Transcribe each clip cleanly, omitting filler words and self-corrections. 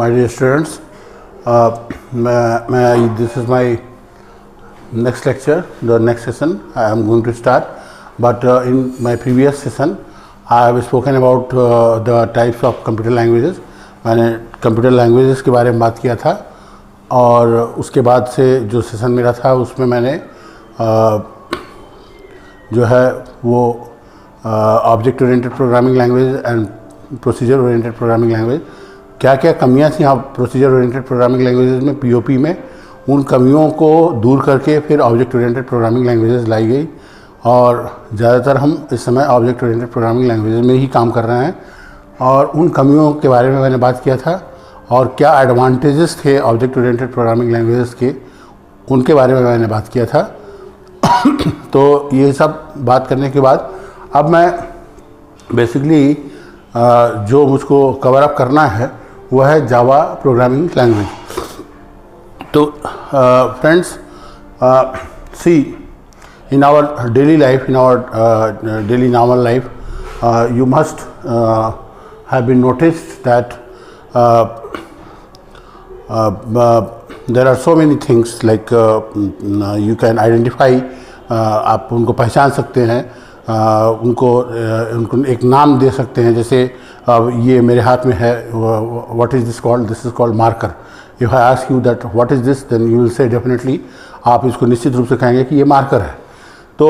my dear students. This is my next lecture, the next session I am going to start. But in my previous session, I have spoken about the types of computer languages. मैंने computer languages के बारे में बात किया था और उसके बाद से जो सेशन मेरा था उसमें मैंने जो है वो object oriented programming language and procedure oriented programming language, क्या क्या कमियां थी आप प्रोसीजर ओरिएंटेड प्रोग्रामिंग लैंग्वेजेस में, पीओपी में, उन कमियों को दूर करके फिर ऑब्जेक्ट ओरिएंटेड प्रोग्रामिंग लैंग्वेजेस लाई गई। और ज़्यादातर हम इस समय ऑब्जेक्ट ओरिएंटेड प्रोग्रामिंग लैंग्वेजेस में ही काम कर रहे हैं और उन कमियों के बारे में मैंने बात किया था और क्या एडवांटेजेस थे ऑब्जेक्ट ओरिएंटेड प्रोग्रामिंग लैंग्वेजेस के, उनके बारे में मैंने बात किया था। तो ये सब बात करने के बाद अब मैं बेसिकली जो मुझको कवर अप करना है वह है जावा प्रोग्रामिंग लैंग्वेज। तो friends, see in our daily life, in our daily normal life, you must have been noticed that there are so many things like you can identify, आप उनको पहचान सकते हैं, उनको एक नाम दे सकते हैं। जैसे ये मेरे हाथ में है, what is this called? This is called marker. If I ask you that what is this, then you will say definitely, आप इसको निश्चित रूप से कहेंगे कि ये मार्कर है। तो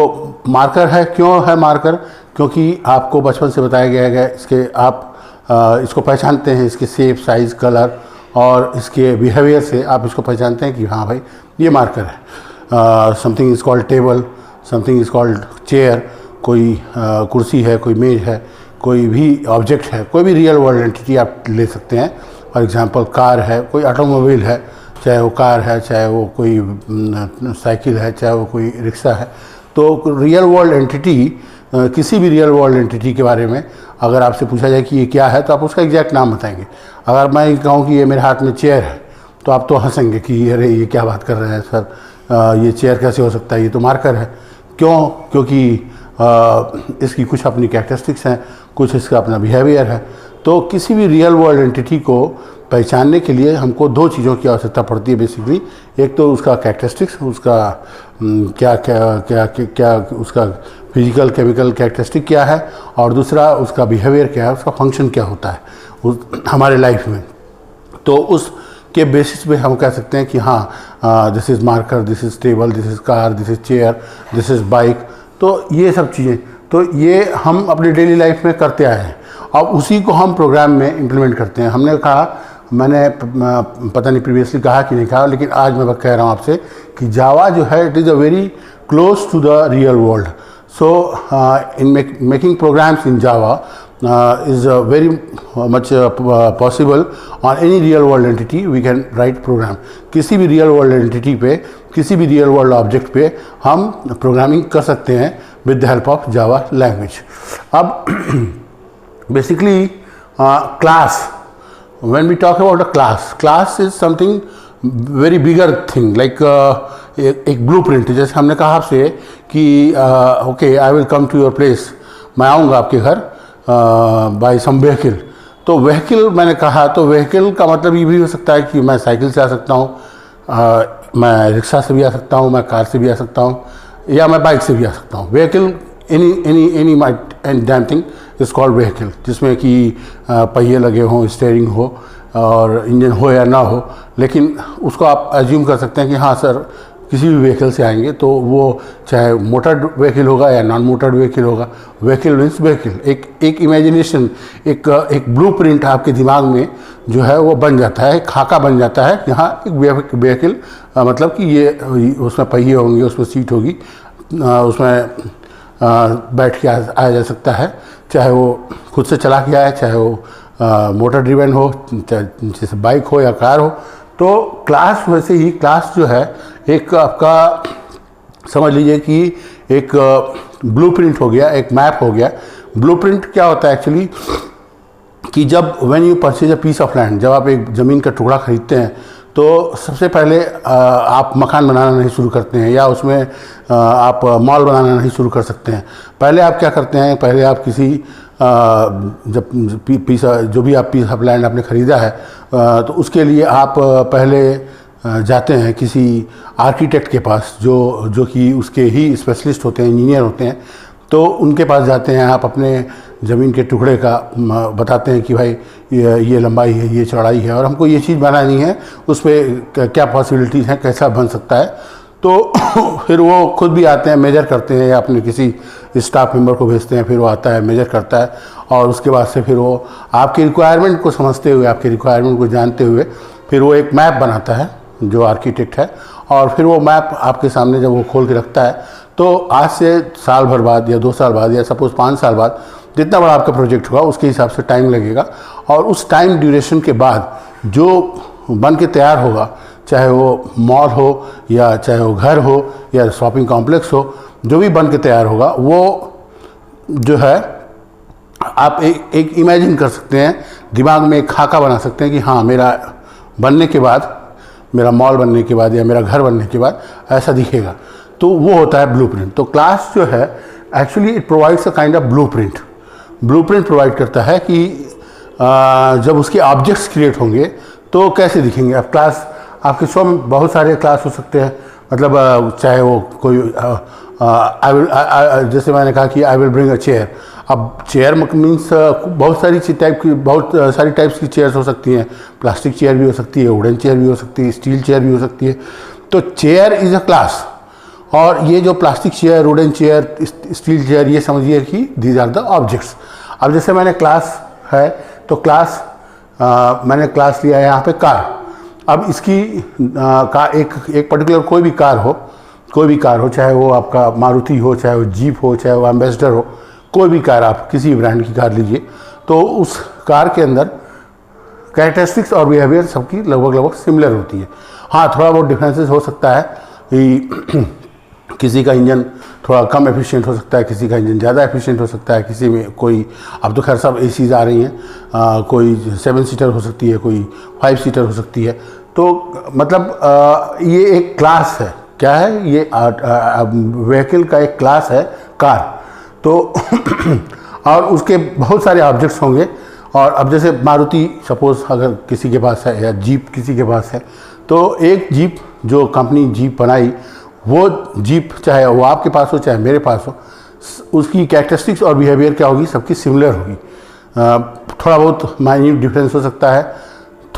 मार्कर है, क्यों है मार्कर? क्योंकि आपको बचपन से बताया गया है इसके आप इसको पहचानते हैं, इसके शेप, साइज़, कलर और इसके बिहेवियर से आप इसको पहचानते हैं कि हाँ भाई ये मार्कर है। Something is called table, something is called chair, कोई कुर्सी है, कोई मेज है, कोई भी ऑब्जेक्ट है, कोई भी रियल वर्ल्ड एंटिटी आप ले सकते हैं। फॉर एग्जांपल कार है, कोई ऑटोमोबाइल है, चाहे वो कार है, चाहे वो कोई साइकिल है, चाहे वो कोई रिक्शा है। तो रियल वर्ल्ड एंटिटी, किसी भी रियल वर्ल्ड एंटिटी के बारे में अगर आपसे पूछा जाए कि ये क्या है तो आप उसका एग्जैक्ट नाम बताएंगे। अगर मैं कहूँ कि ये मेरे हाथ में चेयर है तो आप तो हंसेंगे कि अरे ये क्या बात कर रहे हैं सर, ये चेयर कैसे हो सकता है, ये तो मार्कर है। क्यों? क्योंकि इसकी कुछ अपनी कैरेक्टरिस्टिक्स हैं, कुछ इसका अपना बिहेवियर है। तो किसी भी रियल वर्ल्ड एंटिटी को पहचानने के लिए हमको दो चीज़ों की आवश्यकता पड़ती है बेसिकली। एक तो उसका कैरेक्टरिस्टिक्स, उसका क्या क्या क्या क्या उसका फिजिकल केमिकल कैरेक्टरिस्टिक क्या है, और दूसरा उसका बिहेवियर क्या है, उसका फंक्शन क्या होता है हमारे लाइफ में। तो उस के बेसिस पे हम कह सकते हैं कि हाँ, this is marker, this is table, this is car, this is chair, this is bike. तो ये सब चीज़ें तो ये हम अपनी डेली लाइफ में करते आए हैं और उसी को हम प्रोग्राम में इम्प्लीमेंट करते हैं। हमने कहा, मैंने पता नहीं प्रीवियसली कहा कि नहीं कहा, लेकिन आज मैं कह रहा हूँ आपसे कि जावा जो है it is a very close to the real world. So in making programs in Java is very much possible on any real world entity we can write program। किसी भी रियल वर्ल्ड एंटिटी पे, किसी भी real world object पे हम programming कर सकते हैं with the help of Java language. अब basically class, when we talk about a class is something very bigger thing, like एक blueprint। जैसे हमने कहा आपसे कि okay I will come to your place, मैं आऊँगा आपके घर बाय सम व्हीकल। तो व्हीकल मैंने कहा, तो व्हीकल का मतलब ये भी हो सकता है कि मैं साइकिल से आ सकता हूँ, मैं रिक्शा से भी आ सकता हूँ, मैं कार से भी आ सकता हूँ, या मैं बाइक से भी आ सकता हूँ। Vehicle any damn thing is called vehicle, जिसमें कि पहिए लगे हों, स्टीयरिंग हो और इंजन हो या ना हो, लेकिन उसको आप एज्यूम कर सकते हैं कि हाँ सर किसी भी व्हीकल से आएंगे, तो वो चाहे मोटर्ड व्हीकल होगा या नॉन मोटर्ड व्हीकल होगा। व्हीकल मीन्स व्हीकल, एक इमेजिनेशन, एक ब्लूप्रिंट आपके दिमाग में जो है वो बन जाता है, एक खाका बन जाता है कि हाँ एक व्हीकल मतलब कि ये उसमें पहिए होंगे, उसमें सीट होगी, उसमें बैठ के आया जा सकता है, चाहे वो खुद से चला के आए, चाहे वो मोटर ड्रिवन हो, जैसे बाइक हो या कार हो। तो क्लास वैसे ही, क्लास जो है एक आपका समझ लीजिए कि एक ब्लूप्रिंट हो गया, एक मैप हो गया। ब्लूप्रिंट क्या होता है एक्चुअली कि जब when you purchase a piece of land, जब आप एक ज़मीन का टुकड़ा खरीदते हैं तो सबसे पहले आप मकान बनाना नहीं शुरू करते हैं या उसमें आप मॉल बनाना नहीं शुरू कर सकते हैं। पहले आप क्या करते हैं, पहले आप किसी जब जो भी आप पीस ऑफ लैंड आपने ख़रीदा है तो उसके लिए आप पहले जाते हैं किसी आर्किटेक्ट के पास जो कि उसके ही स्पेशलिस्ट होते हैं, इंजीनियर होते हैं। तो उनके पास जाते हैं, आप अपने ज़मीन के टुकड़े का बताते हैं कि भाई ये लंबाई है, ये चौड़ाई है और हमको ये चीज़ बनानी है, उस पर क्या पॉसिबिलिटीज़ हैं, कैसा बन सकता है। तो फिर वो खुद भी आते हैं, मेजर करते हैं या अपने किसी स्टाफ मेंबर को भेजते हैं, फिर वो आता है, मेजर करता है और उसके बाद से फिर वो आपकी रिक्वायरमेंट को समझते हुए, आपकी रिक्वायरमेंट को जानते हुए फिर वो एक मैप बनाता है जो आर्किटेक्ट है। और फिर वो मैप आपके सामने जब वो खोल के रखता है तो आज से साल भर बाद या 2 साल बाद या सपोज़ 5 साल बाद जितना बड़ा आपका प्रोजेक्ट होगा उसके हिसाब से टाइम लगेगा। और उस टाइम ड्यूरेशन के बाद जो बन के तैयार होगा, चाहे वो मॉल हो या चाहे वो घर हो या शॉपिंग कॉम्प्लेक्स हो, जो भी बन के तैयार होगा वो जो है आप एक इमेजिन कर सकते हैं, दिमाग में एक खाका बना सकते हैं कि हाँ मेरा बनने के बाद, मेरा मॉल बनने के बाद या मेरा घर बनने के बाद ऐसा दिखेगा। तो वो होता है ब्लूप्रिंट। तो क्लास जो है actually it provides a kind of blueprint provide करता है कि जब उसके ऑब्जेक्ट्स क्रिएट होंगे तो कैसे दिखेंगे। अब क्लास आपके शो में बहुत सारे क्लास हो सकते हैं, मतलब चाहे वो कोई जैसे मैंने कहा कि I will bring a chair. अब चेयर मीन्स बहुत सारी टाइप्स की चेयर्स हो सकती हैं, प्लास्टिक चेयर भी हो सकती है, वुडन चेयर भी हो सकती है, स्टील चेयर भी हो सकती है। तो चेयर इज़ अ क्लास। और ये जो plastic chair, wooden chair, steel chair, ये समझिए कि दीज आर द ऑब्जेक्ट्स। अब जैसे मैंने क्लास है तो क्लास मैंने क्लास लिया है यहाँ पे कार। अब इसकी एक पर्टिकुलर कोई भी कार हो, चाहे वो आपका मारुति हो, चाहे वो जीप हो, चाहे वो एम्बेसडर हो, कोई भी कार आप किसी ब्रांड की कार लीजिए, तो उस कार के अंदर कैरेक्टरिस्टिक्स और बिहेवियर सबकी लगभग सिमिलर होती है। हाँ, थोड़ा बहुत डिफरेंसेस हो सकता है कि किसी का इंजन थोड़ा कम एफिशिएंट हो सकता है, किसी का इंजन ज़्यादा एफिशिएंट हो सकता है, किसी में कोई, अब तो खैर सब एसीज आ रही हैं, कोई 7 सीटर हो सकती है, कोई 5 सीटर हो सकती है। तो मतलब ये एक क्लास है। क्या है ये? व्हीकल का एक क्लास है कार। तो और उसके बहुत सारे ऑब्जेक्ट्स होंगे। और अब जैसे मारुति सपोज़ अगर किसी के पास है या जीप किसी के पास है, तो एक जीप जो कंपनी जीप बनाई, वो जीप चाहे वो आपके पास हो चाहे मेरे पास हो, उसकी कैरेक्टरिस्टिक्स और बिहेवियर क्या होगी, सबकी सिमिलर होगी। थोड़ा बहुत माइन्यूट डिफरेंस हो सकता है,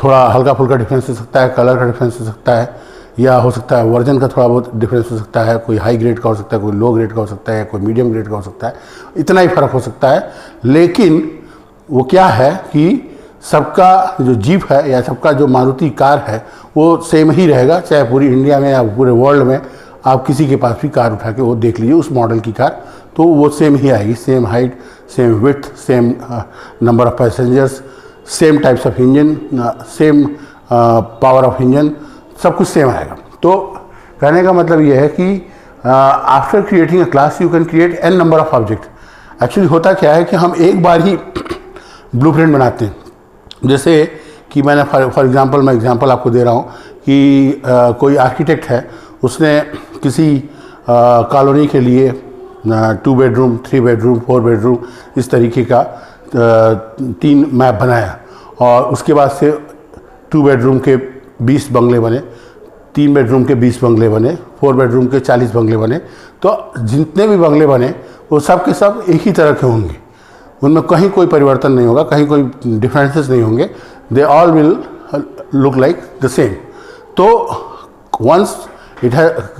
थोड़ा हल्का फुल्का डिफरेंस हो सकता है, कलर का डिफरेंस हो सकता है, या हो सकता है वर्जन का थोड़ा बहुत डिफरेंस हो सकता है, कोई हाई ग्रेड का हो सकता है, कोई लो ग्रेड का हो सकता है, कोई मीडियम ग्रेड का हो सकता है, इतना ही फ़र्क हो सकता है। लेकिन वो क्या है कि सबका जो जीप है या सबका जो मारुति कार है वो सेम ही रहेगा, चाहे पूरी इंडिया में या पूरे वर्ल्ड में आप किसी के पास भी कार उठा के वो देख लीजिए उस मॉडल की कार, तो वो सेम ही आएगी, same height, same width, same number of passengers, same types of engine, same power of engine, सब कुछ सेम आएगा। तो कहने का मतलब ये है कि after creating a class you can create an number of object. Actually होता क्या है कि हम एक बार ही ब्लूप्रिंट बनाते हैं। जैसे कि मैंने फॉर एग्जांपल मैं एग्जांपल आपको दे रहा हूँ कि कोई आर्किटेक्ट है, उसने किसी कॉलोनी के लिए 2 बेडरूम, 3 बेडरूम, 4 बेडरूम इस तरीके का 3 मैप बनाया और उसके बाद से 2 बेडरूम के 20 बंगले बने, 3 बेडरूम के 20 बंगले बने, 4 बेडरूम के 40 बंगले बने। तो जितने भी बंगले बने वो सब के सब एक ही तरह के होंगे, उनमें कहीं कोई परिवर्तन नहीं होगा, कहीं कोई डिफरेंसेस नहीं होंगे, they all will look like the same. तो once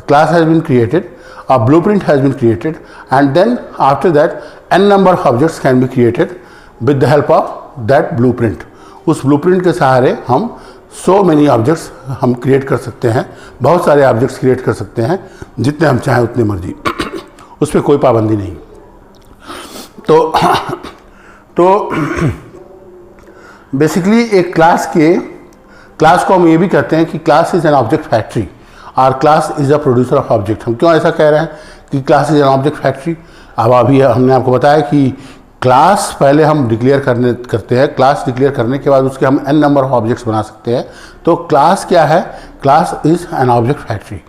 class has been created, a blueprint has been created, and then after that n number of objects can be created with the help of that blueprint. उस blueprint के सहारे हम so many objects हम create कर सकते हैं, बहुत सारे objects create कर सकते हैं, जितने हम चाहें उतने मर्जी, उस पर कोई पाबंदी नहीं। तो बेसिकली एक क्लास को हम ये भी कहते हैं कि class is an object factory और class is a producer of object. हम क्यों ऐसा कह रहे हैं कि class is an object factory? अब अभी हमने आपको बताया कि क्लास पहले हम डिक्लेयर करते हैं, क्लास डिक्लेयर करने के बाद उसके हम n नंबर ऑफ ऑब्जेक्ट्स बना सकते हैं। तो क्लास क्या है? Class is an object factory.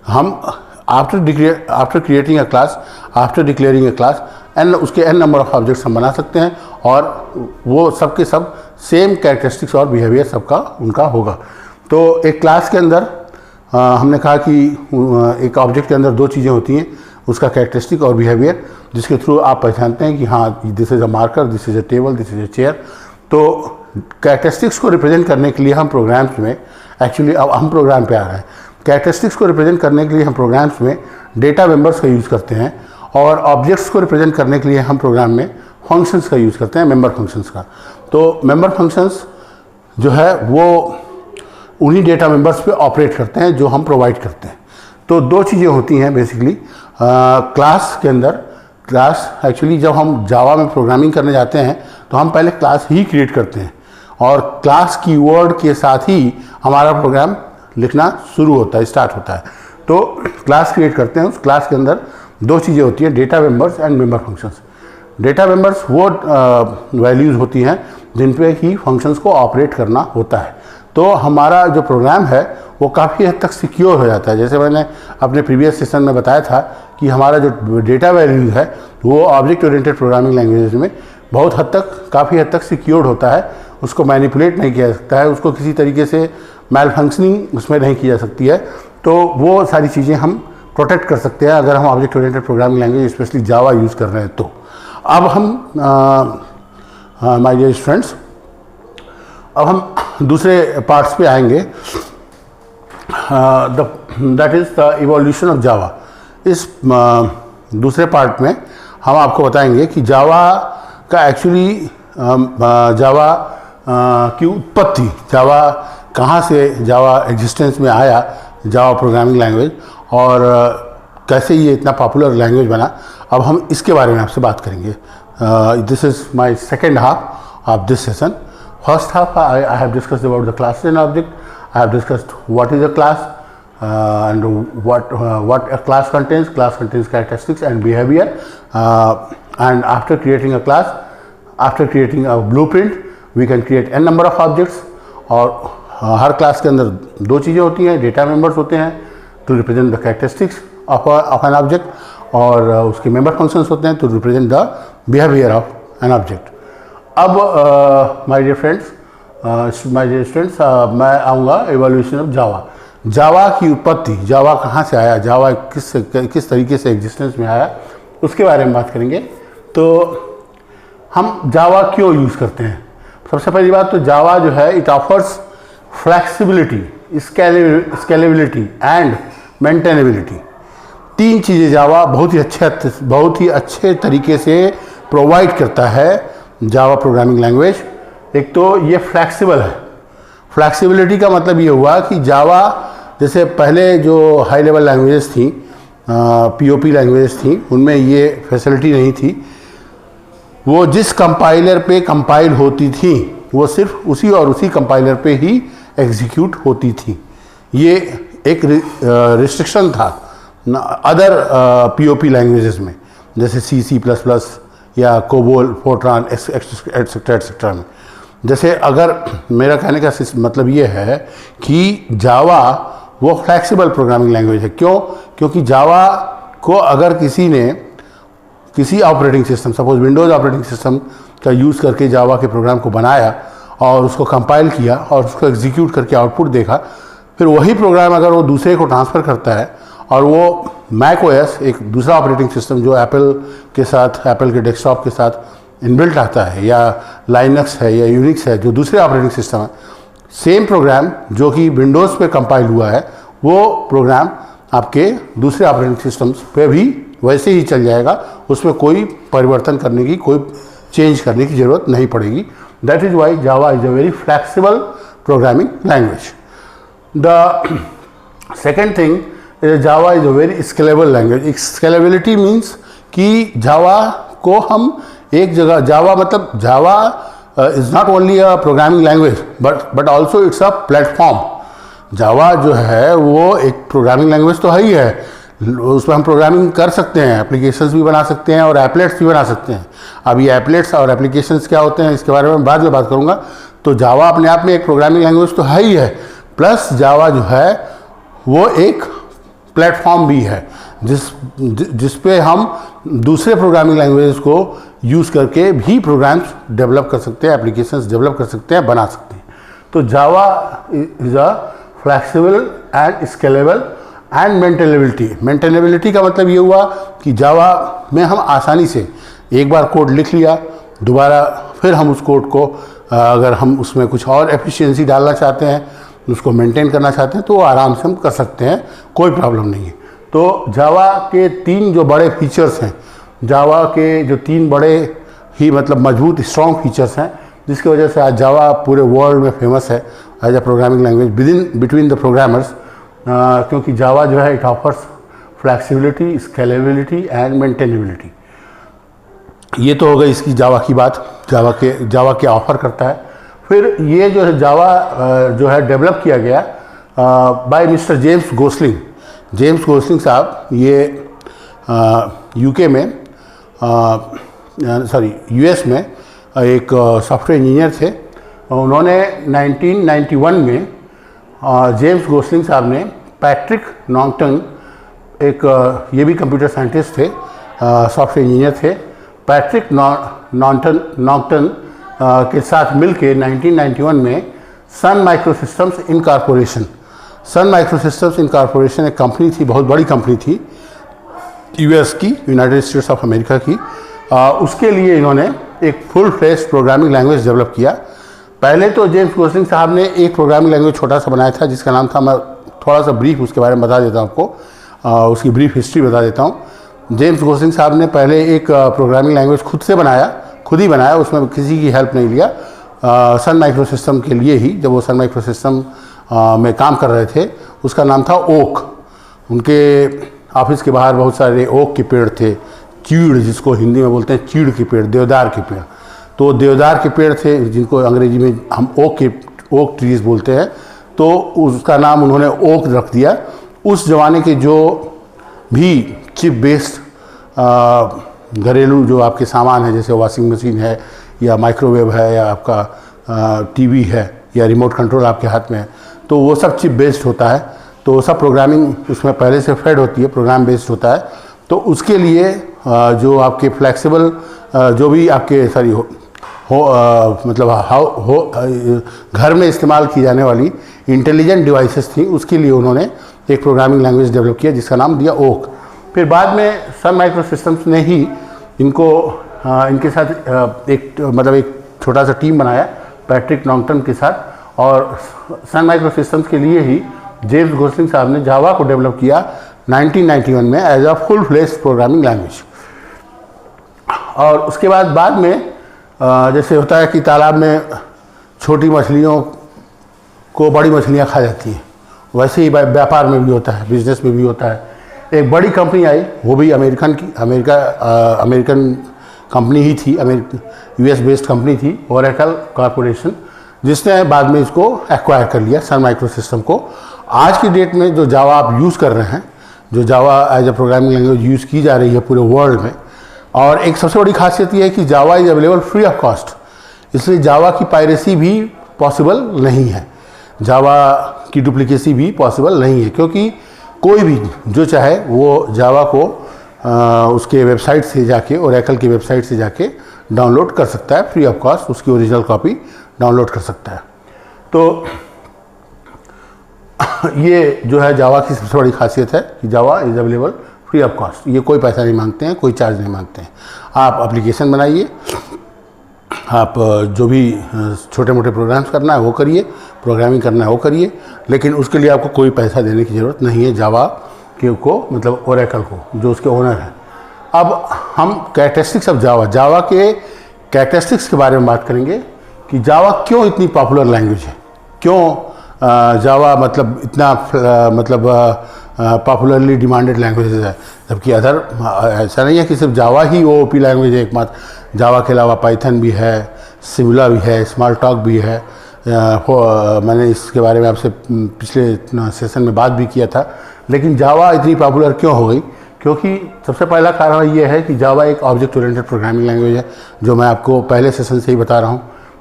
हम after creating a class, after declaring a class, उसके n नंबर ऑफ ऑब्जेक्ट्स हम बना सकते हैं और वो सब के सब सेम कैरेक्टरिस्टिक्स और बिहेवियर सबका उनका होगा। तो एक क्लास के अंदर हमने कहा कि एक ऑब्जेक्ट के अंदर दो चीज़ें होती हैं, उसका कैरेक्टरिस्टिक और बिहेवियर, जिसके थ्रू आप पहचानते हैं कि हाँ this is a marker, this is a table, this is a chair. तो कैरेक्टरिस्टिक्स को रिप्रेजेंट करने के लिए हम प्रोग्राम्स में, एक्चुअली अब हम प्रोग्राम पे आ रहे हैं, कैरेक्टरिस्टिक्स को रिप्रेजेंट करने के लिए हम प्रोग्राम्स में डेटा मेंबर्स का यूज़ करते हैं और ऑब्जेक्ट्स को रिप्रेजेंट करने के लिए हम प्रोग्राम में फंक्शंस का यूज़ करते हैं, मेंबर फंक्शंस का। तो मेंबर फंक्शंस जो है वो उन्हीं डेटा मेंबर्स पे ऑपरेट करते हैं जो हम प्रोवाइड करते हैं। तो दो चीज़ें होती हैं बेसिकली क्लास के अंदर। क्लास एक्चुअली जब हम जावा में प्रोग्रामिंग करने जाते हैं तो हम पहले क्लास ही क्रिएट करते हैं और क्लास कीवर्ड के साथ ही हमारा प्रोग्राम लिखना शुरू होता है, स्टार्ट होता है। तो क्लास क्रिएट करते हैं, उस क्लास के अंदर दो चीज़ें होती हैं, data members and member functions. Data members वो वैल्यूज़ होती हैं जिन पे ही फंक्शंस को ऑपरेट करना होता है। तो हमारा जो प्रोग्राम है वो काफ़ी हद तक सिक्योर हो जाता है। जैसे मैंने अपने प्रीवियस सेशन में बताया था कि हमारा जो डेटा वैल्यूज़ है वो ऑब्जेक्ट ओरिएंटेड प्रोग्रामिंग लैंग्वेज में बहुत हद तक, काफ़ी हद तक सिक्योर्ड होता है। उसको मैनिपुलेट नहीं किया जा सकता है, उसको किसी तरीके से मैल फंक्शनिंग उसमें नहीं की जा सकती है। तो वो सारी चीज़ें हम प्रोटेक्ट कर सकते हैं अगर हम object oriented programming language specially Java use कर रहे हैं। तो अब हम माय डियर स्टूडेंट्स, अब हम दूसरे पार्ट्स पे आएंगे, that is the evolution of Java. इस दूसरे पार्ट में हम आपको बताएंगे कि जावा का एक्चुअली जावा की उत्पत्ति, जावा कहाँ से जावा एग्जिस्टेंस में आया, जावा प्रोग्रामिंग लैंग्वेज, और कैसे ये इतना पॉपुलर लैंग्वेज बना। अब हम इसके बारे में आपसे बात करेंगे। This is my second half of this session. First half, I have discussed about the classes and object. I have discussed what is a class and what a class contains. Class contains characteristics and behavior. And after creating a class, after creating a blueprint, we can create n number of objects. और हर class के अंदर दो चीज़ें होती हैं, data members होते हैं to represent the characteristics of an object, और उसके मेंबर फंक्शंस होते हैं to represent the behaviour of an object. अब my dear friends, my dear students, मैं आऊँगा इवोल्यूशन ऑफ जावा। जावा की उत्पत्ति, जावा कहाँ से आया, जावा किस तरीके से एग्जिस्टेंस में आया, उसके बारे में बात करेंगे। तो हम जावा क्यों यूज़ करते हैं? सबसे पहली बात तो जावा जो है it offers flexibility, scalability and maintainability. तीन चीज़ें जावा बहुत ही अच्छे तरीके से प्रोवाइड करता है जावा प्रोग्रामिंग लैंग्वेज। एक तो ये फ्लैक्सिबल है। फ्लैक्सिबिलिटी का मतलब ये हुआ कि जावा जैसे पहले जो हाई लेवल लैंग्वेजेस थी, पीओपी लैंग्वेजेस थी, उनमें ये फैसिलिटी नहीं थी। वो जिस कंपाइलर पे कंपाइल होती थी वो सिर्फ उसी और उसी कंपाइलर पे ही एग्जीक्यूट होती थी। ये एक रिस्ट्रिक्शन था अदर पीओपी लैंग्वेजेस में, जैसे C++ या कोबोल, फोर्ट्रान एटसेट्रा एटसेट्रा में। जैसे अगर मेरा कहने का मतलब ये है कि जावा वो फ्लैक्सिबल प्रोग्रामिंग लैंग्वेज है। क्यों? क्योंकि जावा को अगर किसी ने किसी operating system, suppose Windows operating system का यूज़ करके जावा के प्रोग्राम को बनाया और उसको कंपाइल किया और उसको एग्जीक्यूट करके आउटपुट देखा, फिर वही प्रोग्राम अगर वो दूसरे को ट्रांसफ़र करता है और वो मैक ओएस, एक दूसरा ऑपरेटिंग सिस्टम जो एप्पल के साथ, एप्पल के डेस्कटॉप के साथ इनबिल्ट आता है, या लाइनक्स है या यूनिक्स है जो दूसरे ऑपरेटिंग सिस्टम है, सेम प्रोग्राम जो कि विंडोज़ पे कंपाइल हुआ है वो प्रोग्राम आपके दूसरे ऑपरेटिंग सिस्टम्स पे भी वैसे ही चल जाएगा। उसमें कोई परिवर्तन करने की, कोई चेंज करने की ज़रूरत नहीं पड़ेगी। That is why Java is a very flexible programming language. The second thing, Java is a very scalable language. Scalability means कि जावा को हम एक जगह, जावा मतलब Java is not only a programming language but also it's a platform. Java जो है वो एक प्रोग्रामिंग लैंग्वेज तो है ही है, उसमें हम प्रोग्रामिंग कर सकते हैं, एप्लीकेशंस भी बना सकते हैं और एप्लेट्स भी बना सकते हैं। अब ये एप्लेट्स और एप्लीकेशंस क्या होते हैं इसके बारे में बाद में बात करूँगा। तो जावा अपने आप में एक प्रोग्रामिंग लैंग्वेज तो है ही है, प्लस जावा जो है वो एक प्लेटफॉर्म भी है जिस पे हम दूसरे प्रोग्रामिंग लैंग्वेज को यूज़ करके भी प्रोग्राम्स डेवलप कर सकते हैं, एप्लीकेशंस डेवलप कर सकते हैं, बना सकते हैं। तो जावा is a flexible and scalable and maintainability का मतलब ये हुआ कि जावा में हम आसानी से एक बार कोड लिख लिया, दोबारा फिर हम उस कोड को अगर हम उसमें कुछ और एफिशिएंसी डालना चाहते हैं, उसको मेंटेन करना चाहते हैं, तो वो आराम से हम कर सकते हैं, कोई प्रॉब्लम नहीं है। तो जावा के 3 जो बड़े फीचर्स हैं, जावा के जो 3 बड़े ही मतलब मजबूत स्ट्रॉन्ग फीचर्स हैं, जिसकी वजह से आज जावा पूरे वर्ल्ड में फेमस है as a programming language between the programmers, क्योंकि जावा जो है it offers flexibility, scalability and maintainability. ये तो हो गई इसकी जावा की बात, जावा क्या ऑफ़र करता है। फिर ये जो है जावा जो है डेवलप किया गया बाय मिस्टर जेम्स गोसलिंग साहब। ये यूके में यूएस में एक सॉफ्टवेयर इंजीनियर थे। उन्होंने 1991 में जेम्स गोसलिंग साहब ने पैट्रिक नॉर्टन, एक ये भी कंप्यूटर साइंटिस्ट थे, सॉफ्टवेयर इंजीनियर थे, पैट्रिक नॉर्टन के साथ मिलके 1991 में सन माइक्रोसिस्टम्स इनकॉर्पोरेशन एक कंपनी थी, बहुत बड़ी कंपनी थी यूएस की, यूनाइटेड स्टेट्स ऑफ अमेरिका की। उसके लिए इन्होंने एक full flesh programming language develop किया। पहले तो जेम्स गोसलिंग साहब ने एक प्रोग्रामिंग लैंग्वेज छोटा सा बनाया था जिसका नाम था, मैं थोड़ा सा ब्रीफ उसके बारे में बता देता हूँ आपको, उसकी ब्रीफ हिस्ट्री बता देता हूँ। जेम्स गोसलिंग साहब ने पहले एक प्रोग्रामिंग लैंग्वेज खुद ही बनाया, उसमें किसी की हेल्प नहीं लिया, सन माइक्रोसिस्टम के लिए ही। जब वो सन माइक्रोसिस्टम में काम कर रहे थे, उसका नाम था ओक। उनके ऑफिस के बाहर बहुत सारे ओक के पेड़ थे, चीड़ जिसको हिंदी में बोलते हैं, चीड़ के पेड़, देवदार के पेड़। तो देवदार के पेड़ थे जिनको अंग्रेजी में हम ओक ट्रीज बोलते हैं, तो उसका नाम उन्होंने ओक रख दिया। उस ज़माने के जो भी चिप बेस्ड घरेलू जो आपके सामान है, जैसे वॉशिंग मशीन है या माइक्रोवेव है या आपका टीवी है या रिमोट कंट्रोल आपके हाथ में है, तो वो सब चिप बेस्ड होता है। तो वो सब प्रोग्रामिंग उसमें पहले से फेड होती है, प्रोग्राम बेस्ड होता है। तो उसके लिए जो आपके फ्लेक्सिबल जो भी आपके घर में इस्तेमाल की जाने वाली इंटेलिजेंट डिवाइसेस थी, उसके लिए उन्होंने एक प्रोग्रामिंग लैंग्वेज डेवलप किया जिसका नाम दिया ओक। फिर बाद में सन माइक्रोसिस्टम्स ने ही इनके साथ एक छोटा सा टीम बनाया पैट्रिक नॉर्टन के साथ, और सन माइक्रोसिस्टम्स के लिए ही जेम्स गोसलिंग साहब ने जावा को डेवलप किया 1991 में as a full fleshed programming language. और उसके बाद में जैसे होता है कि तालाब में छोटी मछलियों को बड़ी मछलियाँ खा जाती हैं, वैसे ही व्यापार में भी होता है, बिजनेस में भी होता है। एक बड़ी कंपनी आई, वो भी अमेरिकन कंपनी ही थी, यूएस बेस्ड कंपनी थी, ओरेकल कॉरपोरेशन, जिसने बाद में इसको एक्वायर कर लिया सन माइक्रोसिस्टम को। आज की डेट में जो जावा आप यूज़ कर रहे हैं, जो Java as a programming language use की जा रही है पूरे वर्ल्ड में, और एक सबसे बड़ी खासियत ये है कि जावा is available free of cost, इसलिए जावा की पायरेसी भी पॉसिबल नहीं है, जावा की डुप्लीकेसी भी पॉसिबल नहीं है, क्योंकि कोई भी जो चाहे वो जावा को उसके वेबसाइट से जाके, ओरेकल की वेबसाइट से जाके डाउनलोड कर सकता है फ्री ऑफ कॉस्ट, उसकी ओरिजिनल कॉपी डाउनलोड कर सकता है। तो ये जो है जावा की सबसे बड़ी खासियत है कि जावा is available free of cost, ये कोई पैसा नहीं मांगते हैं, कोई चार्ज नहीं मांगते हैं। आप एप्लीकेशन बनाइए, आप जो भी छोटे मोटे प्रोग्राम्स करना है वो करिए, प्रोग्रामिंग करना है वो करिए, लेकिन उसके लिए आपको कोई पैसा देने की ज़रूरत नहीं है जावा को, मतलब ओरेकल को, जो उसके ओनर हैं। अब हम कैरेक्टरिस्टिक्स ऑफ जावा के कैरेक्टरिस्टिक्स के बारे में बात करेंगे कि जावा क्यों इतनी पॉपुलर लैंग्वेज है, क्यों जावा मतलब इतना पॉपुलरली डिमांडेड लैंग्वेज है, जबकि अदर ऐसा नहीं है कि सिर्फ जावा ही वो ओपी लैंग्वेज है एकमात्र। जावा के अलावा पाइथन भी है, सिमुला भी है, स्मॉल टॉक भी है, मैंने इसके बारे में आपसे पिछले सेशन में बात भी किया था। लेकिन जावा इतनी पॉपुलर क्यों हो गई? क्योंकि सबसे पहला कारण ये है कि जावा एक ऑब्जेक्ट ओरिएंटेड प्रोग्रामिंग लैंग्वेज है, जो मैं आपको पहले सेशन से ही बता रहा हूँ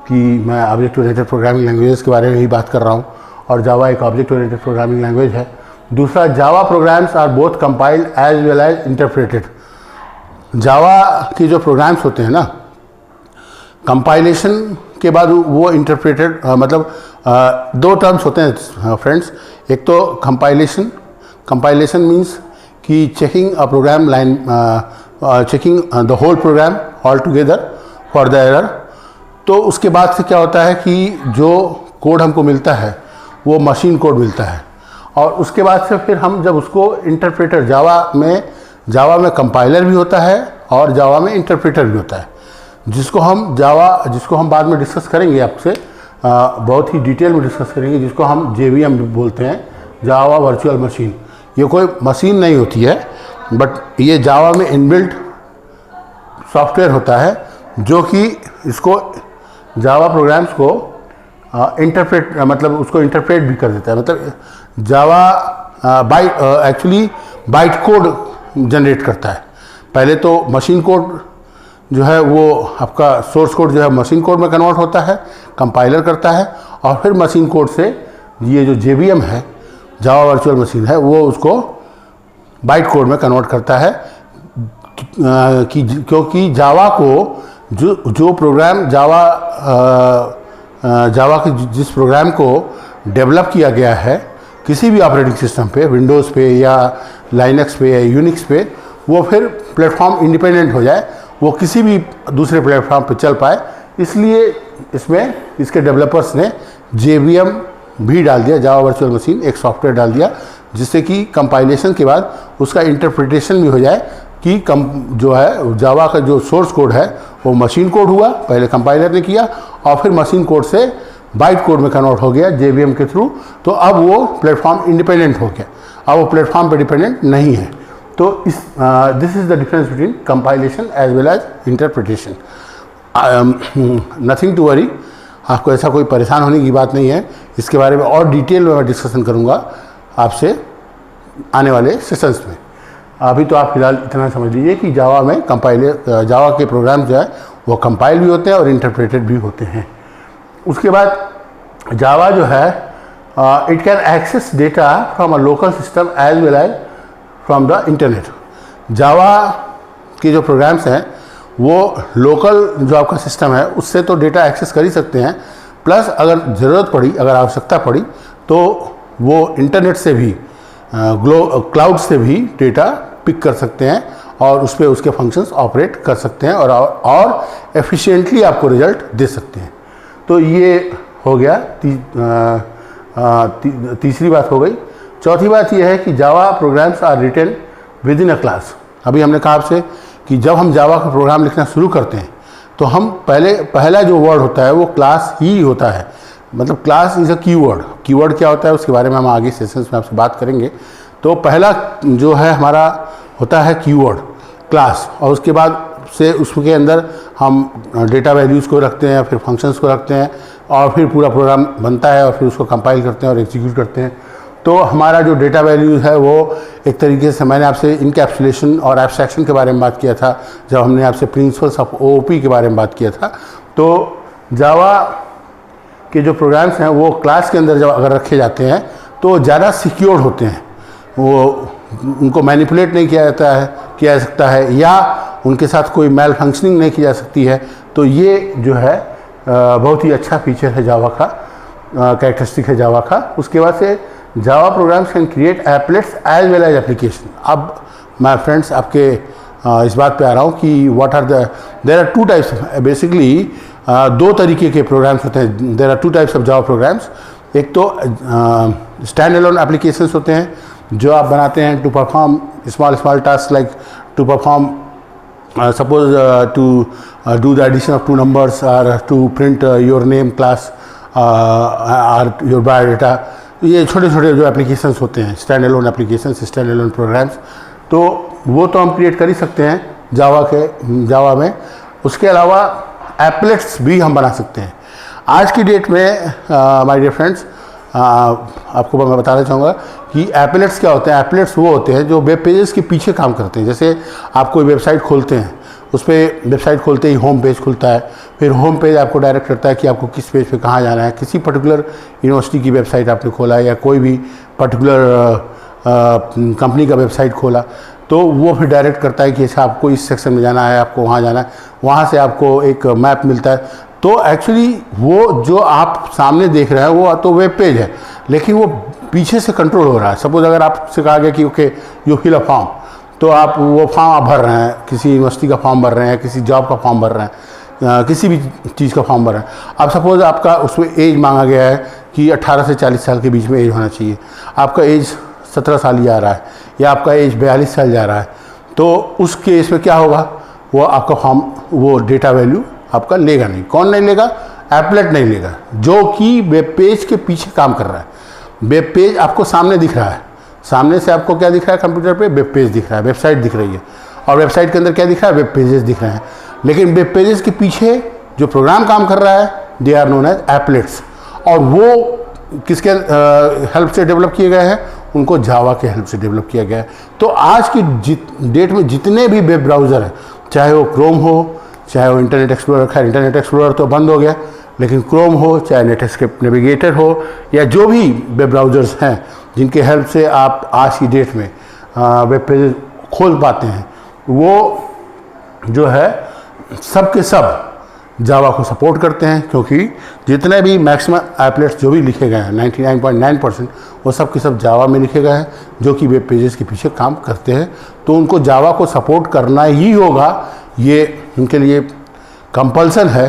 कि मैं ऑब्जेक्ट ओरिएंटेड प्रोग्रामिंग लैंग्वेजेस के बारे में ही बात कर रहा हूँ, और जावा एक ऑब्जेक्ट ओरिएंटेड प्रोग्रामिंग लैंग्वेज है। दूसरा, Java programs are both compiled as well as interpreted. Java के जो प्रोग्राम्स होते हैं ना, कंपाइलेशन के बाद वो इंटरप्रेटेड, मतलब दो टर्म्स होते हैं फ्रेंड्स। एक तो कंपाइलेशन, कंपाइलेशन मीन्स कि checking a program line, checking the whole program all together for the error. तो उसके बाद से क्या होता है कि जो कोड हमको मिलता है वो मशीन कोड मिलता है, और उसके बाद से फिर हम जब उसको इंटरप्रेटर, जावा में कंपाइलर भी होता है और जावा में इंटरप्रेटर भी होता है, जिसको हम बाद में डिस्कस करेंगे आपसे, बहुत ही डिटेल में डिस्कस करेंगे, जिसको हम JVM बोलते हैं, जावा वर्चुअल मशीन। ये कोई मशीन नहीं होती है, बट ये जावा में इनबिल्ट सॉफ्टवेयर होता है जो कि इसको जावा प्रोग्राम्स को इंटरप्रेट, मतलब उसको इंटरप्रेट भी कर देता है। मतलब जावा एक्चुअली बाइट कोड जनरेट करता है। पहले तो मशीन कोड जो है वो आपका सोर्स कोड जो है मशीन कोड में कन्वर्ट होता है, कंपाइलर करता है, और फिर मशीन कोड से ये जो JVM है, जावा वर्चुअल मशीन है, वो उसको बाइट कोड में कन्वर्ट करता है। क्योंकि जावा को जो प्रोग्राम जावा के जिस प्रोग्राम को डेवलप किया गया है किसी भी ऑपरेटिंग सिस्टम पे, विंडोज़ पे या लाइनक्स पे या यूनिक्स पे, वो फिर प्लेटफॉर्म इंडिपेंडेंट हो जाए, वो किसी भी दूसरे प्लेटफॉर्म पे चल पाए। इसलिए इसमें इसके डेवलपर्स ने JVM भी डाल दिया, जावा वर्चुअल मशीन एक सॉफ्टवेयर डाल दिया, जिससे कि कंपाइलेशन के बाद उसका इंटरप्रिटेशन भी हो जाए कि जो है जावा का जो सोर्स कोड है वो मशीन कोड हुआ, पहले कंपाइलर ने किया, और फिर मशीन कोड से बाइट कोड में कन्वर्ट हो गया JVM के थ्रू। तो अब वो प्लेटफॉर्म इंडिपेंडेंट हो गया, अब वो प्लेटफॉर्म पे डिपेंडेंट नहीं है। तो this is the difference between compilation as well as interpretation. Nothing to worry, आपको ऐसा कोई परेशान होने की बात नहीं है। इसके बारे में और डिटेल में मैं डिस्कशन करूँगा आपसे आने वाले सेशंस में। अभी तो आप फिलहाल इतना समझ लीजिए कि जावा के प्रोग्राम जो है वो कंपाइल भी होते हैं और इंटरप्रेटेड भी होते हैं। उसके बाद जावा जो है it can access data from a local system as well as from the internet. Java के जो प्रोग्राम्स हैं वो लोकल जो आपका सिस्टम है उससे तो डेटा एक्सेस कर ही सकते हैं, प्लस अगर ज़रूरत पड़ी, अगर आवश्यकता पड़ी, तो वो इंटरनेट से भी, क्लाउड से भी डेटा पिक कर सकते हैं और उस पर उसके फंक्शंस ऑपरेट कर सकते हैं और एफिशिएंटली आपको रिजल्ट दे सकते हैं। तो ये हो गया तीसरी बात हो गई। चौथी बात यह है कि Java programs are written within a class. अभी हमने कहा आपसे कि जब हम जावा का प्रोग्राम लिखना शुरू करते हैं तो हम पहला जो वर्ड होता है वो क्लास ही होता है। मतलब class is a keyword. Keyword क्या होता है उसके बारे में हम आगे सेशंस में आपसे बात करेंगे। तो पहला जो है हमारा होता है कीवर्ड क्लास, और उसके बाद से उसके अंदर हम डेटा वैल्यूज़ को रखते हैं, फिर फंक्शंस को रखते हैं, और फिर पूरा प्रोग्राम बनता है और फिर उसको कंपाइल करते हैं और एग्जीक्यूट करते हैं। तो हमारा जो डेटा वैल्यूज़ है वो एक तरीके से, मैंने आपसे इनकैप्सुलेशन और एब्स्ट्रैक्शन के बारे में बात किया था जब हमने आपसे प्रिंसिपल्स ऑफ OOP के बारे में बात किया था। तो जावा के जो प्रोग्राम्स हैं वो क्लास के अंदर जब अगर रखे जाते हैं तो ज़्यादा सिक्योर्ड होते हैं, वो उनको मैनिपुलेट नहीं किया जा सकता है, या उनके साथ कोई मैल फंक्शनिंग नहीं की जा सकती है। तो ये जो है बहुत ही अच्छा फीचर है जावा का, कैरेक्टरिस्टिक है जावा का। उसके बाद से Java programs can create applets as well as application. अब मैं फ्रेंड्स आपके इस बात पे आ रहा हूँ कि what are there are two types, basically दो तरीके के प्रोग्राम्स होते हैं। There are two types of Java programs. एक तो स्टैंड अलोन एप्लीकेशंस होते हैं जो आप बनाते हैं to perform small task, like to perform suppose to do the addition of two numbers or to print your name class or your biodata। ये छोटे छोटे जो एप्लीकेशंस होते हैं, stand alone applications, stand alone programs, तो वो तो हम क्रिएट कर ही सकते हैं जावा में। उसके अलावा एप्लेट्स भी हम बना सकते हैं। आज की डेट में माय डियर फ्रेंड्स, आपको मैं बताना चाहूँगा कि एपलेट्स क्या होते हैं। एपलेट्स वो होते हैं जो वेब पेजेस के पीछे काम करते हैं। जैसे आप कोई वेबसाइट खोलते हैं, उस पर वेबसाइट खोलते ही होम पेज खुलता है, फिर होम पेज आपको डायरेक्ट करता है कि आपको किस पेज पे कहाँ जाना है। किसी पर्टिकुलर यूनिवर्सिटी की वेबसाइट आपने खोला है या कोई भी पर्टिकुलर कंपनी का वेबसाइट खोला, तो वो फिर डायरेक्ट करता है कि अच्छा आपको इस सेक्शन में जाना है, आपको वहाँ जाना है, वहाँ से आपको एक मैप मिलता है। तो एक्चुअली वो जो आप सामने देख रहे हैं वो तो वेब पेज है, लेकिन वो पीछे से कंट्रोल हो रहा है। सपोज अगर आपसे कहा गया कि okay you fill a form, तो आप वो फॉर्म आप भर रहे हैं, किसी यूनिवर्सिटी का फॉर्म भर रहे हैं, किसी जॉब का फॉर्म भर रहे हैं, किसी भी चीज़ का फॉर्म भर रहे हैं। अब सपोज आपका उसमें एज मांगा गया है कि 18 से 40 साल के बीच में एज होना चाहिए, आपका एज 17 साल ही आ रहा है या आपका एज 42 साल जा रहा है, तो उस केस में क्या होगा, वो आपका फॉर्म वो डेटा वैल्यू आपका लेगा नहीं। कौन नहीं लेगा? एपलेट नहीं लेगा, जो कि वेब पेज के पीछे काम कर रहा है। वेब पेज आपको सामने दिख रहा है, सामने से आपको क्या दिख रहा है कंप्यूटर पे? वेब पेज दिख रहा है, वेबसाइट दिख रही है, और वेबसाइट के अंदर क्या दिख रहा है? वेब पेजेस दिख रहे हैं। लेकिन वेब पेजेस के पीछे जो प्रोग्राम काम कर रहा है, they are known as applets. और वो किसके हेल्प से डेवलप किए गए हैं? उनको जावा के हेल्प से डेवलप किया गया है। तो आज की डेट में जितने भी वेब ब्राउज़र हैं, चाहे वो क्रोम हो, चाहे वो इंटरनेट एक्सप्लोरर, खैर इंटरनेट एक्सप्लोरर तो बंद हो गया, लेकिन क्रोम हो, चाहे नेटस्केप नेविगेटर हो, या जो भी वेब ब्राउज़र्स हैं जिनके हेल्प से आप आज की डेट में वेब पेज खोल पाते हैं, वो जो है सब के सब जावा को सपोर्ट करते हैं। क्योंकि जितने भी मैक्सिमम एपलेट्स जो भी लिखे गए हैं 99.9% वो सब के सब जावा में लिखे गए हैं, जो कि वेब पेजेस के पीछे काम करते हैं। तो उनको जावा को सपोर्ट करना ही होगा, ये उनके लिए कंपल्सन है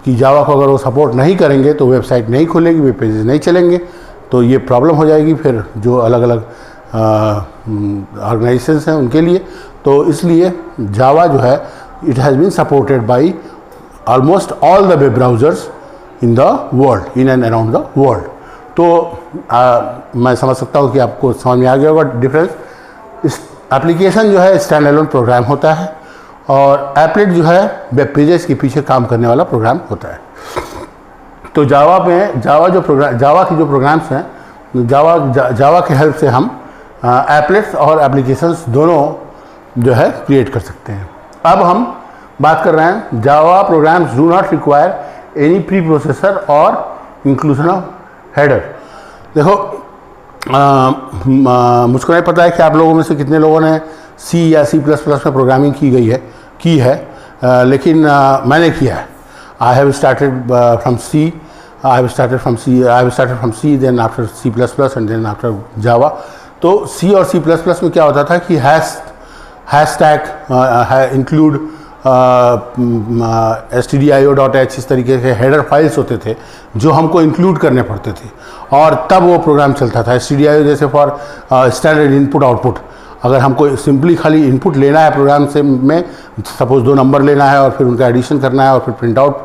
कि जावा को अगर वो सपोर्ट नहीं करेंगे तो वेबसाइट नहीं खुलेगी, वेब पेजेस नहीं चलेंगे, तो ये प्रॉब्लम हो जाएगी फिर जो अलग अलग ऑर्गेनाइजेशंस हैं उनके लिए। तो इसलिए जावा जो है it has been supported by almost all the web browsers in the world, in and around the world. तो मैं समझ सकता हूँ कि आपको समझ में आ गया होगा डिफरेंस। इस एप्लीकेशन जो है स्टैंड अलोन प्रोग्राम होता है, और एपलेट जो है वेब पेजेस के पीछे काम करने वाला प्रोग्राम होता है। तो जावा में जावा की जो प्रोग्राम्स हैं, जावा के हेल्प से हम एपलेट्स और एप्लीकेशंस दोनों जो है क्रिएट कर सकते हैं। अब हम बात कर रहे हैं जावा programmes do not require any pre processor और इंक्लूजन ऑफ हेडर। देखो मुझको नहीं पता है कि आप लोगों में से कितने लोगों ने सी या C++ में प्रोग्रामिंग की है, लेकिन मैंने किया है। I have started from C, then after C++ and then after Java. तो C और C++ में क्या होता था कि हैशटैग इंक्लूड stdio.h इस तरीके के हेडर फाइल्स होते थे जो हमको इंक्लूड करने पड़ते थे, और तब वो प्रोग्राम चलता था। stdio जैसे फॉर स्टैंडर्ड इनपुट आउटपुट। अगर हमको सिंपली खाली इनपुट लेना है प्रोग्राम से में, सपोज 2 नंबर लेना है और फिर उनका एडिशन करना है और फिर प्रिंट आउट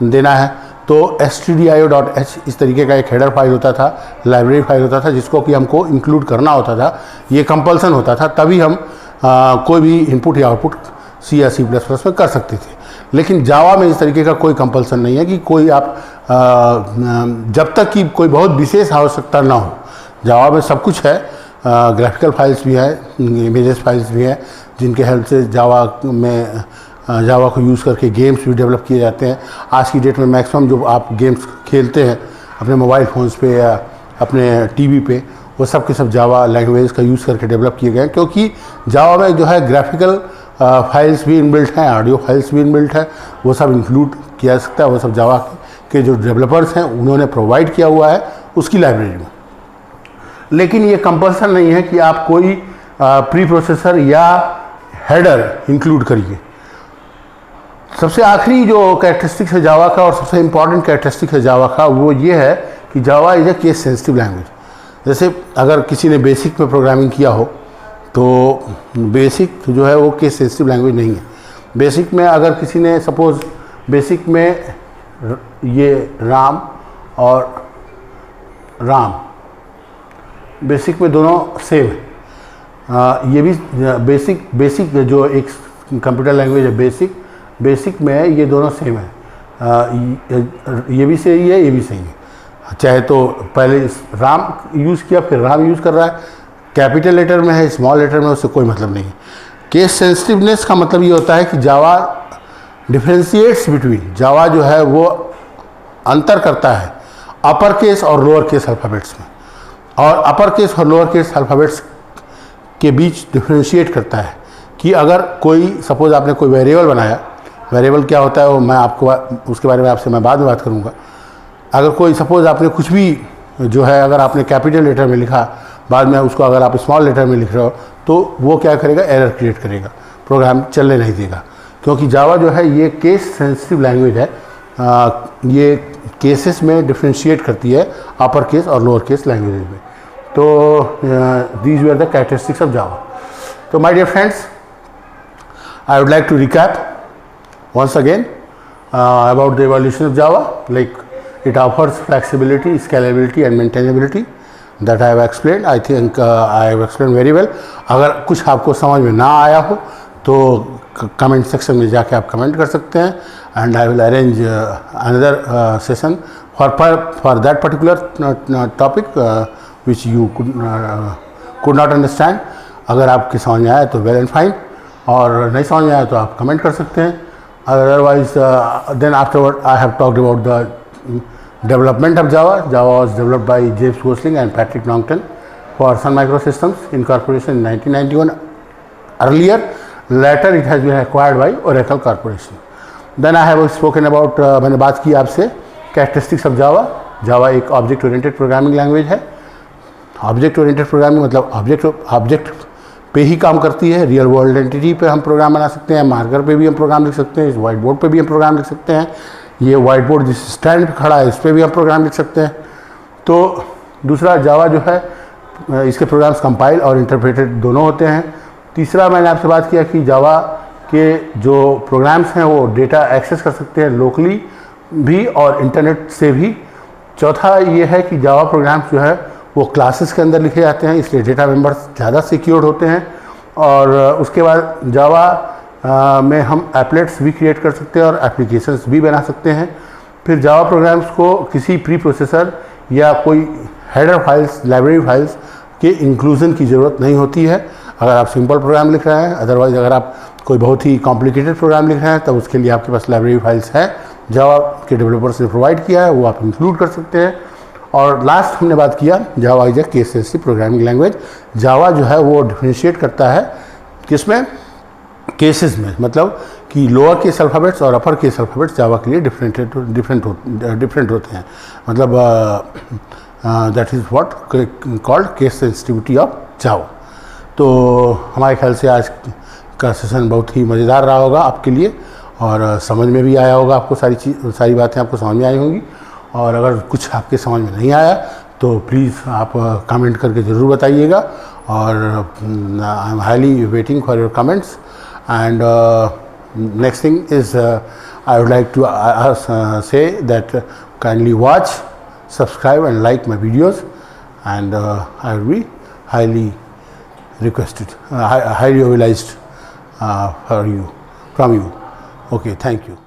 देना है, तो stdio.h इस तरीके का एक हेडर फाइल होता था, लाइब्रेरी फाइल होता था, जिसको कि हमको इंक्लूड करना होता था। ये कंपल्सन होता था, तभी हम कोई भी इनपुट या आउटपुट C या C++ में कर सकते थे। लेकिन जावा में इस तरीके का कोई कंपल्सन नहीं है कि कोई आप जब तक कि कोई बहुत विशेष आवश्यकता ना हो। जावा में सब कुछ है, ग्राफिकल फाइल्स भी हैं, इमेजेस फाइल्स भी हैं, जिनके हेल्प से जावा को यूज़ करके गेम्स भी डेवलप किए जाते हैं। आज की डेट में मैक्सिमम जो आप गेम्स खेलते हैं अपने मोबाइल फ़ोन्स पे या अपने टीवी पे, वो सब के सब जावा लैंग्वेज का यूज़ करके डेवलप किए गए हैं। क्योंकि जावा में जो है ग्राफिकल फाइल्स भी इनबिल्ट हैं, ऑडियो फाइल्स भी इनबिल्ट है, वो सब इंक्लूड किया जा सकता है। वो सब जावा के जो डेवलपर्स हैं उन्होंने प्रोवाइड किया हुआ है उसकी लाइब्रेरी में। लेकिन ये कंपल्सन नहीं है कि आप कोई प्री प्रोसेसर या हेडर इंक्लूड करिए। सबसे आखिरी जो कैरेक्टरिस्टिक्स है जावा का और सबसे इम्पॉर्टेंट कैरेक्टरिस्टिक है जावा का, वो ये है कि जावा is a case sensitive language. जैसे अगर किसी ने बेसिक में प्रोग्रामिंग किया हो तो बेसिक जो है वो केस सेंसिटिव लैंग्वेज नहीं है। बेसिक में अगर किसी ने सपोज बेसिक में ये राम और राम बेसिक में दोनों सेम है। ये भी बेसिक जो एक कंप्यूटर लैंग्वेज है बेसिक में ये दोनों सेम है। ये भी सही है, ये भी सही है। चाहे तो पहले राम यूज़ किया फिर राम यूज़ कर रहा है, कैपिटल लेटर में है स्मॉल लेटर में, उससे कोई मतलब नहीं है। केस सेंसिटिवनेस का मतलब ये होता है कि जावा डिफ्रेंशिएट्स बिटवीन, जावा जो है वो अंतर करता है अपर केस और लोअर केस अल्फ़ाबेट्स में, और अपर केस और लोअर केस अल्फ़ाबेट्स के बीच डिफ्रेंशिएट करता है कि अगर कोई सपोज़ आपने कोई वेरिएबल बनाया, वेरिएबल क्या होता है वो मैं आपको उसके बारे में आपसे मैं बाद में बात करूँगा। अगर कोई सपोज़ आपने कुछ भी जो है अगर आपने कैपिटल लेटर में लिखा, बाद में उसको अगर आप स्मॉल लेटर में लिख रहे हो तो वो क्या करेगा, एरर क्रिएट करेगा, प्रोग्राम चलने नहीं देगा। क्योंकि जावा जो है ये केस सेंसिटिव लैंग्वेज है, ये केसेस में डिफ्रेंशिएट करती है अपर केस और लोअर केस लैंग्वेज में। तो these were the characteristics of Java. तो my dear friends, I would like to recap once again about the evolution of Java. Like, it offers flexibility, scalability and maintainability that I have explained. I think I have explained very well. अगर कुछ आपको समझ में ना आया हो तो comment section में जाके आप कमेंट कर सकते हैं, and I will arrange another session for that particular topic which you could not understand. अगर आपके समझ में आया तो well and fine, और नहीं समझ में आया तो आप कमेंट कर सकते हैं। Otherwise, then afterward I have talked about the development of Java. Java was developed by James Gosling and Patrick Naughton for Sun Microsystems Incorporation in 1991. Earlier, later it has been acquired by Oracle Corporation. Then I have spoken about, मैंने बात की आपसे characteristics of Java. Java एक object oriented programming language है। Object oriented programming मतलब object पे ही काम करती है। रियल वर्ल्ड एंटिटी पे हम प्रोग्राम बना सकते हैं, मार्कर पे भी हम प्रोग्राम लिख सकते हैं, इस वाइट बोर्ड पे भी हम प्रोग्राम लिख सकते हैं, ये वाइट बोर्ड जिस स्टैंड पे खड़ा है इस पे भी हम प्रोग्राम लिख सकते हैं। तो दूसरा, जावा जो है इसके प्रोग्राम्स कंपाइल और इंटरप्रेटेड दोनों होते हैं। तीसरा, मैंने आपसे बात किया कि जावा के जो प्रोग्राम्स हैं वो डेटा एक्सेस कर सकते हैं लोकली भी और इंटरनेट से भी। चौथा ये है कि जावा प्रोग्राम्स जो है वो क्लासेस के अंदर लिखे जाते हैं, इसलिए डेटा मेंबर्स ज़्यादा सिक्योर्ड होते हैं। और उसके बाद जावा में हम एप्लेट्स भी क्रिएट कर सकते हैं और एप्लीकेशंस भी बना सकते हैं। फिर जावा प्रोग्राम्स को किसी प्री प्रोसेसर या कोई हेडर फाइल्स, लाइब्रेरी फाइल्स के इंक्लूजन की ज़रूरत नहीं होती है अगर आप सिंपल प्रोग्राम लिख रहे हैं। अदरवाइज़ अगर आप कोई बहुत ही कॉम्प्लिकेटेड प्रोग्राम लिख रहे हैं तब उसके लिए आपके पास लाइब्रेरी फाइल्स है, जावा के डेवलपर्स ने प्रोवाइड किया है, वो आप इंक्लूड कर सकते हैं। और लास्ट हमने बात किया, Java is a case sensitive programming language. Java जो है वो डिफ्रेंशिएट करता है किसमें, केसेस में, मतलब कि लोअर केस अल्फ़ाबेट्स और अपर केस अल्फ़ाबेट्स जावा के लिए डिफरेंट होते हैं। मतलब that is what called case sensitivity of Java. तो हमारे ख्याल से आज का सेशन बहुत ही मज़ेदार रहा होगा आपके लिए, और समझ में भी आया होगा आपको, सारी बातें आपको समझ में आई होंगी। और अगर कुछ आपके समझ में नहीं आया तो प्लीज़ आप कमेंट करके ज़रूर बताइएगा, और I am highly waiting for your comments. And next thing is I would like to say that kindly watch, subscribe and like my videos, and I will be highly requested, highly mobilized from you. Okay, thank you.